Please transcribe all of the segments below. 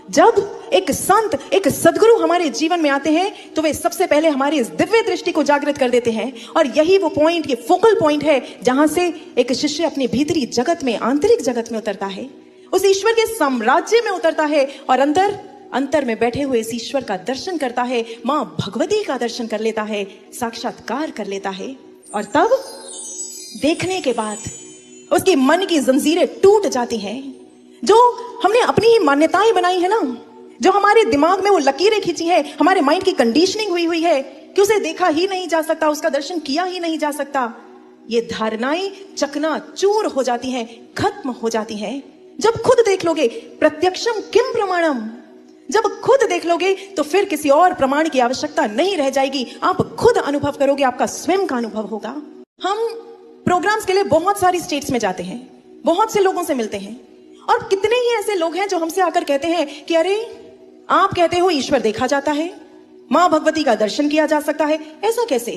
जब एक संत, एक सद्गुरु हमारे जीवन में आते हैं तो वे सबसे पहले हमारी इस दिव्य दृष्टि को जागृत कर देते हैं। और यही वो पॉइंट, ये फोकल पॉइंट है जहां से एक शिष्य अपने भीतरी जगत में, आंतरिक जगत में उतरता है, उस ईश्वर के साम्राज्य में उतरता है और अंतर में बैठे हुए इस ईश्वर का दर्शन करता है, मां भगवती का दर्शन कर लेता है, साक्षात्कार कर लेता है। और तब देखने के बाद उसके मन की जंजीरें टूट जाती हैं। जो हमने अपनी ही मान्यताएं बनाई है ना, जो हमारे दिमाग में वो लकीरें खींची है, हमारे माइंड की कंडीशनिंग हुई है कि उसे देखा ही नहीं जा सकता, उसका दर्शन किया ही नहीं जा सकता, ये धारणाएं चकनाचूर हो जाती हैं, खत्म हो जाती हैं। जब खुद देख लोगे, प्रत्यक्षम किम प्रमाणम, जब खुद देख लोगे तो फिर किसी और प्रमाण की आवश्यकता नहीं रह जाएगी। आप खुद अनुभव करोगे, आपका स्वयं का अनुभव होगा। हम प्रोग्राम्स के लिए बहुत सारी स्टेट्स में जाते हैं, बहुत से लोगों से मिलते हैं, और कितने ही ऐसे लोग हैं जो हमसे आकर कहते हैं कि अरे आप कहते हो ईश्वर देखा जाता है, मां भगवती का दर्शन किया जा सकता है, ऐसा कैसे?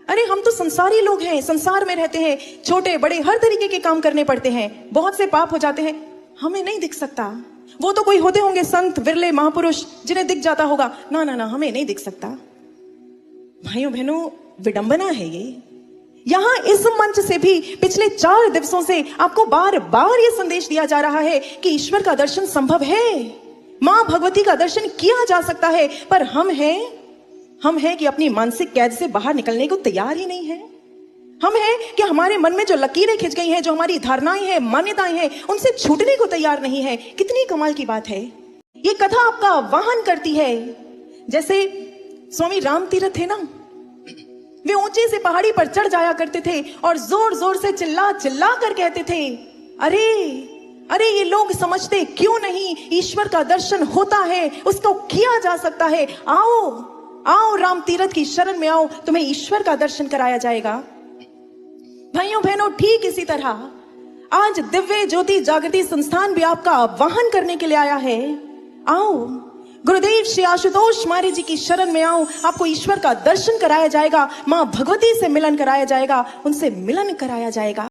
अरे हम तो संसारी लोग हैं, संसार में रहते हैं, छोटे बड़े हर तरीके के काम करने पड़ते हैं, बहुत से पाप हो जाते हैं, हमें नहीं दिख सकता। वो तो कोई होते होंगे संत, विरले महापुरुष, जिन्हें दिख जाता होगा। ना ना ना, हमें नहीं दिख सकता। भाइयों बहनों, विडंबना है ये। यहां इस मंच से भी पिछले 4 दिवसों से आपको बार बार ये संदेश दिया जा रहा है कि ईश्वर का दर्शन संभव है, मां भगवती का दर्शन किया जा सकता है, पर हम हैं कि अपनी मानसिक कैद से बाहर निकलने को तैयार ही नहीं है। हम हैं कि हमारे मन में जो लकीरें खिंच गई हैं, जो हमारी धारणाएं हैं, मान्यताएं हैं, उनसे छूटने को तैयार नहीं है। कितनी कमाल की बात है। ये कथा आपका आह्वान करती है। जैसे स्वामी राम तीरथ थे ना, वे ऊंचे से पहाड़ी पर चढ़ जाया करते थे और जोर जोर से चिल्ला चिल्ला कर कहते थे, अरे अरे ये लोग समझते क्यों नहीं, ईश्वर का दर्शन होता है, उसको किया जा सकता है, आओ आओ राम तीरथ की शरण में आओ, तुम्हें ईश्वर का दर्शन कराया जाएगा। भाइयों बहनों, ठीक इसी तरह आज दिव्य ज्योति जागृति संस्थान भी आपका आह्वान करने के लिए आया है। आओ, गुरुदेव श्री आशुतोष मारे जी की शरण में आओ, आपको ईश्वर का दर्शन कराया जाएगा, मां भगवती से मिलन कराया जाएगा, उनसे मिलन कराया जाएगा।